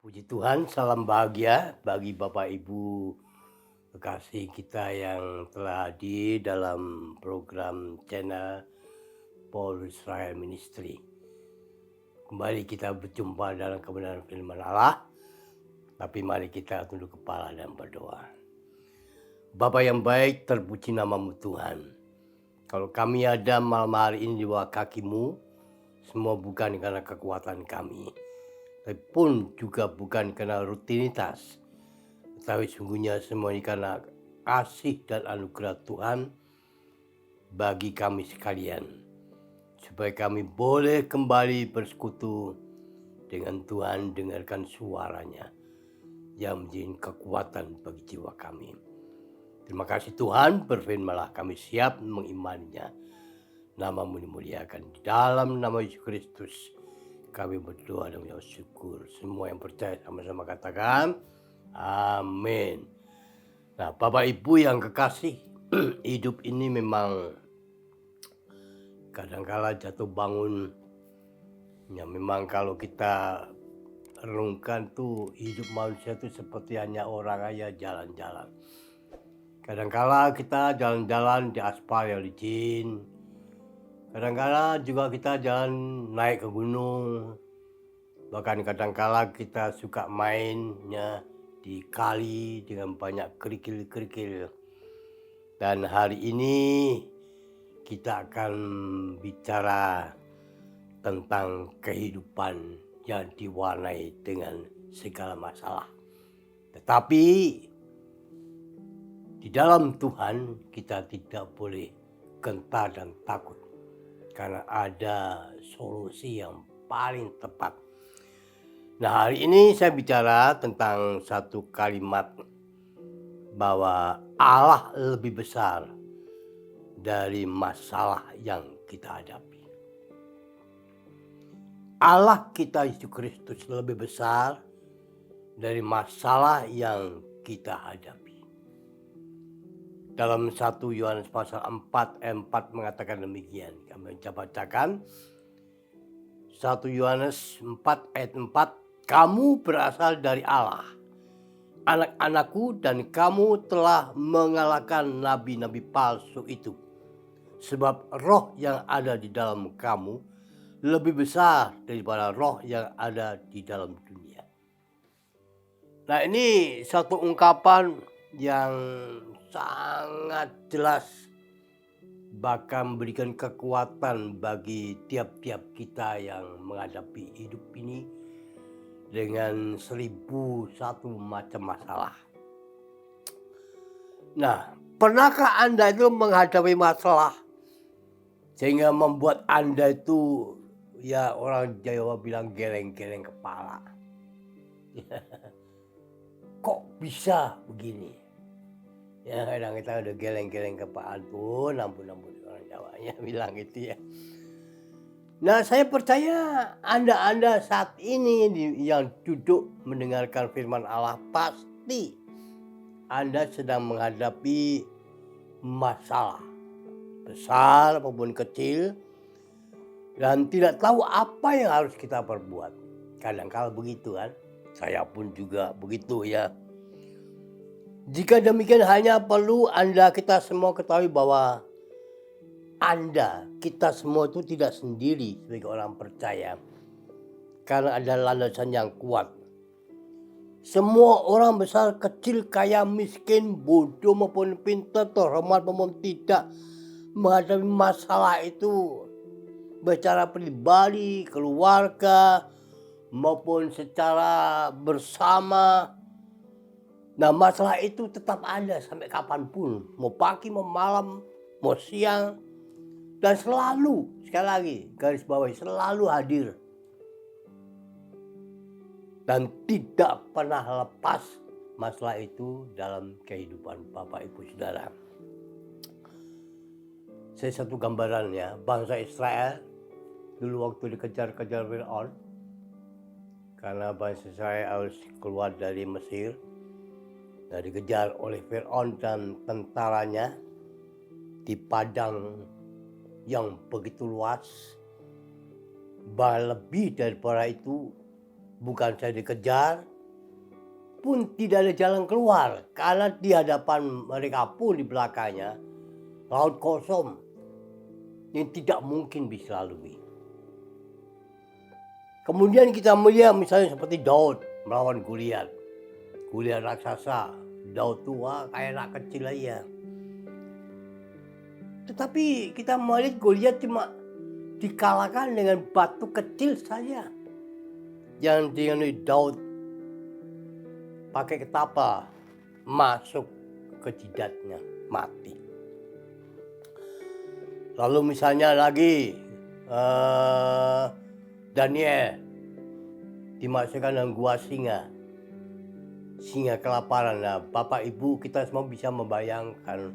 Puji Tuhan, salam bahagia bagi Bapak Ibu kekasih kita yang telah hadir dalam program channel Paul Israel Ministry. Kembali kita berjumpa dalam kebenaran firman Allah, tapi mari kita tunduk kepala dan berdoa. Bapa yang baik, terpuji namamu Tuhan. Kalau kami ada malam hari ini di bawah kaki-Mu, semua bukan karena kekuatan kami, tapi pun juga bukan karena rutinitas, tetapi sungguhnya semua ini karena kasih dan anugerah Tuhan bagi kami sekalian, supaya kami boleh kembali bersekutu dengan Tuhan, dengarkan suaranya yang menjadi kekuatan bagi jiwa kami. Terima kasih Tuhan, berfirmanlah, kami siap mengimaninya. Namamu dimuliakan. Di dalam nama Yesus Kristus kami berdoa dan mengucap syukur. Semua yang percaya sama-sama katakan amin. Nah, Bapak Ibu yang kekasih, hidup ini memang kadangkala jatuh bangun. Ya memang kalau kita renungkan tuh hidup manusia itu seperti hanya orang aja jalan-jalan. Kadangkala kita jalan-jalan di aspal yang licin. Kadangkala juga kita jalan naik ke gunung. Bahkan kadangkala kita suka mainnya di kali dengan banyak kerikil-kerikil. Dan hari ini kita akan bicara tentang kehidupan yang diwarnai dengan segala masalah. Tetapi di dalam Tuhan kita tidak boleh gentar dan takut, karena ada solusi yang paling tepat. Nah, hari ini saya bicara tentang satu kalimat bahwa Allah lebih besar dari masalah yang kita hadapi. Allah kita Yesus Kristus lebih besar dari masalah yang kita hadapi. Dalam 1 Yohanes pasal 4 ayat 4 mengatakan demikian. Kami bacakan 1 Yohanes 4 ayat 4. Kamu berasal dari Allah, anak-anakku, dan kamu telah mengalahkan nabi-nabi palsu itu. Sebab roh yang ada di dalam kamu lebih besar daripada roh yang ada di dalam dunia. Nah, ini satu ungkapan yang sangat jelas, bahkan memberikan kekuatan bagi tiap-tiap kita yang menghadapi hidup ini dengan 1001 macam masalah. Nah, pernahkah Anda itu menghadapi masalah sehingga membuat Anda itu, ya orang Jawa bilang, geleng-geleng kepala? Kok bisa begini? Ya kadang kita udah geleng-geleng kepala, ampun orang Jawanya bilang gitu ya. Nah, saya percaya Anda saat ini yang duduk mendengarkan firman Allah, pasti Anda sedang menghadapi masalah besar maupun kecil dan tidak tahu apa yang harus kita perbuat. Kadang-kala begitu kan, saya pun juga begitu ya. Jika demikian, hanya perlu kita semua ketahui bahwa kita semua itu tidak sendiri sebagai orang percaya, karena ada landasan yang kuat. Semua orang besar, kecil, kaya, miskin, bodoh maupun pintar, terhormat maupun tidak, menghadapi masalah itu secara pribadi, keluarga, maupun secara bersama. Nah, masalah itu tetap ada sampai kapanpun, mau pagi, mau malam, mau siang, dan selalu, sekali lagi garis bawahi, selalu hadir dan tidak pernah lepas masalah itu dalam kehidupan Bapak Ibu Saudara. Saya satu gambaran ya, bangsa Israel dulu waktu dikejar-kejar Fir'aun, karena bangsa Israel harus keluar dari Mesir. Nah, dikejar oleh Fir'aun dan tentaranya di padang yang begitu luas. Bahkan lebih daripada itu, bukan saja dikejar, pun tidak ada jalan keluar. Karena di hadapan mereka pun di belakangnya laut kosong yang tidak mungkin bisa lalui. Kemudian kita melihat misalnya seperti Daud melawan Goliat. Goliat raksasa, Daud tua kayak anak kecil aja. Tetapi kita melihat Goliat cuma dikalahkan dengan batu kecil saja. Yang dengan Daud pakai ketapa masuk ke jidatnya, mati. Lalu misalnya lagi Daniel dimasukkan dalam gua singa kelaparan. Nah, Bapak Ibu kita semua bisa membayangkan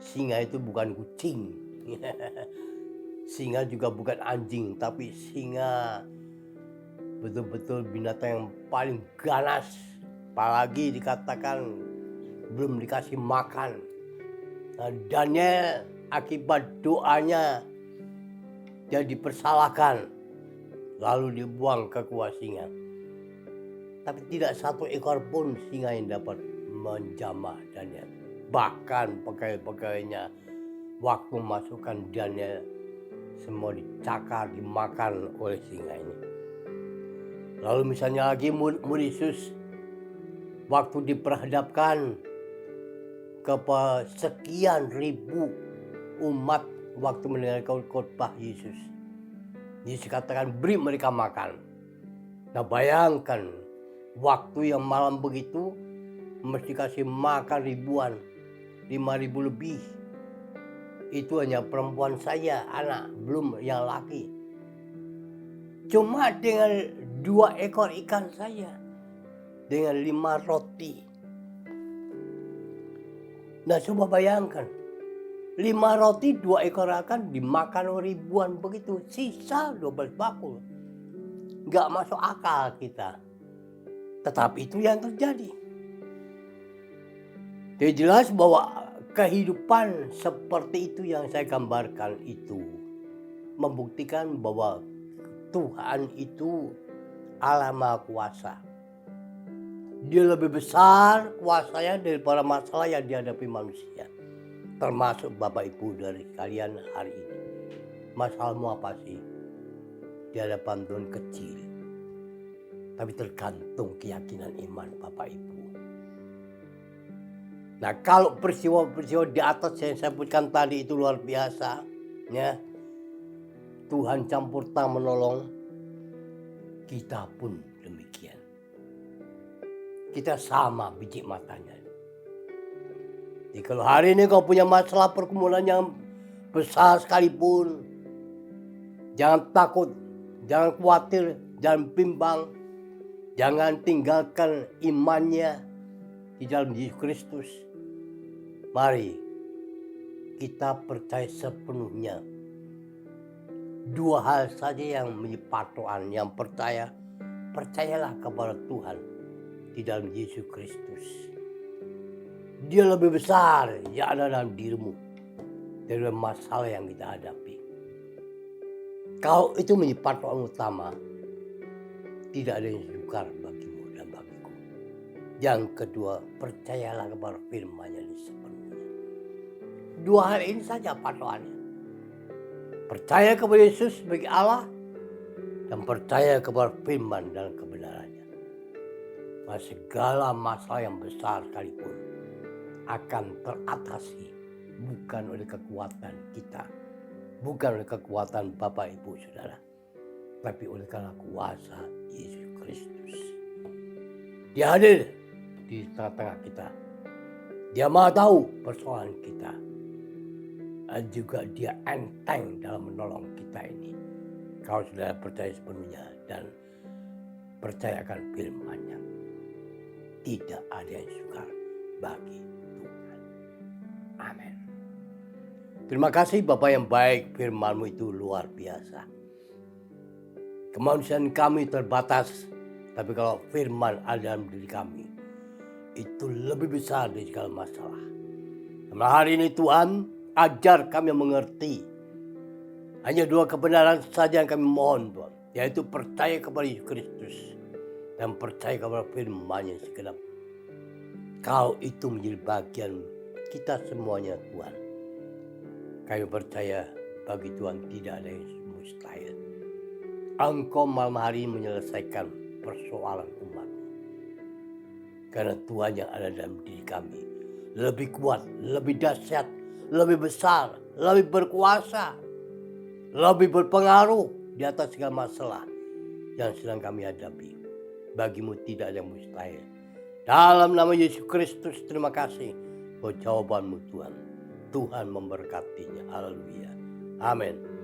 singa itu bukan kucing. Singa juga bukan anjing, tapi singa betul-betul binatang yang paling ganas. Apalagi dikatakan belum dikasih makan. Nah, Daniel akibat doanya dia dipersalahkan, lalu dibuang ke gua singa. Tapi tidak satu ekor pun singa yang dapat menjamah Daniel. Bahkan pegawai-pegawainya waktu masukkan Daniel semua dicakar, dimakan oleh singa ini. Lalu misalnya lagi murid Yesus waktu diperhadapkan ke sekian ribu umat waktu mendengarkan khotbah Yesus. Yesus katakan beri mereka makan. Nah bayangkan waktu yang malam begitu mesti kasih makan ribuan, 5.000 lebih. Itu hanya perempuan saja, anak, belum yang laki. Cuma dengan 2 ekor ikan saja, dengan 5 roti. Nah coba bayangkan, 5 roti 2 ekor ikan dimakan ribuan begitu, sisa 12 bakul. Gak masuk akal kita. Tetapi itu yang terjadi. Jadi jelas bahwa kehidupan seperti itu yang saya gambarkan itu membuktikan bahwa Tuhan itu Allah Maha Kuasa. Dia lebih besar kuasanya daripada masalah yang dihadapi manusia. Termasuk Bapak Ibu dari kalian hari ini. Masalahmu apa sih? Di hadapan Tuhan kecil. Tapi tergantung keyakinan iman Bapak Ibu. Nah kalau peristiwa-peristiwa di atas yang saya sebutkan tadi itu luar biasa. Ya, Tuhan campur tangan menolong. Kita pun demikian. Kita sama biji matanya. Jadi kalau hari ini kau punya masalah pergumulan yang besar sekalipun, jangan takut, jangan khawatir, jangan bimbang, jangan tinggalkan imannya di dalam Yesus Kristus. Mari kita percaya sepenuhnya. 2 hal saja yang menjadi patokan. Yang percayalah kepada Tuhan di dalam Yesus Kristus. Dia lebih besar yang ada dalam dirimu dari masalah yang kita hadapi. Kalau itu menjadi patokan utama, tidak ada yang sukar bagimu dan bagiku. Yang kedua, percayalah kepada firman-Nya sepenuhnya. 2 hal ini saja patokannya. Percaya kepada Yesus sebagai Allah dan percaya kepada firman dan kebenarannya. Maka segala masalah yang besar sekalipun akan teratasi bukan oleh kekuatan kita, bukan oleh kekuatan Bapak Ibu Saudara, tapi oleh karena kuasa Yesus Kristus. Dia hadir di tengah-tengah kita. Dia Maha tahu persoalan kita. Dan juga dia enteng dalam menolong kita ini. Kalau saudara percaya sepenuhnya dan percayakan firman-Nya. Tidak ada yang sukar bagi Tuhan. Amin. Terima kasih Bapak yang baik, firman-Mu itu luar biasa. Kemanusiaan kami terbatas, tapi kalau firman ada dalam diri kami, itu lebih besar dari segala masalah. Karena hari ini Tuhan, ajar kami mengerti. Hanya 2 kebenaran saja yang kami mohon Tuhan. Yaitu percaya kepada Yesus Kristus. dan percaya kepada firman-Nya segenap. Kau itu menjadi bagian kita semuanya, Tuhan. Kami percaya bagi Tuhan tidak ada yang mustahil. Engkau malam hari ini menyelesaikan persoalan umat. Karena Tuhan yang ada dalam diri kami lebih kuat, lebih dahsyat, lebih besar, lebih berkuasa, lebih berpengaruh di atas segala masalah yang sedang kami hadapi. Bagimu tidak ada yang mustahil. Dalam nama Yesus Kristus, terima kasih buat jawabanmu Tuhan. Tuhan memberkatinya. Haleluya. Amin.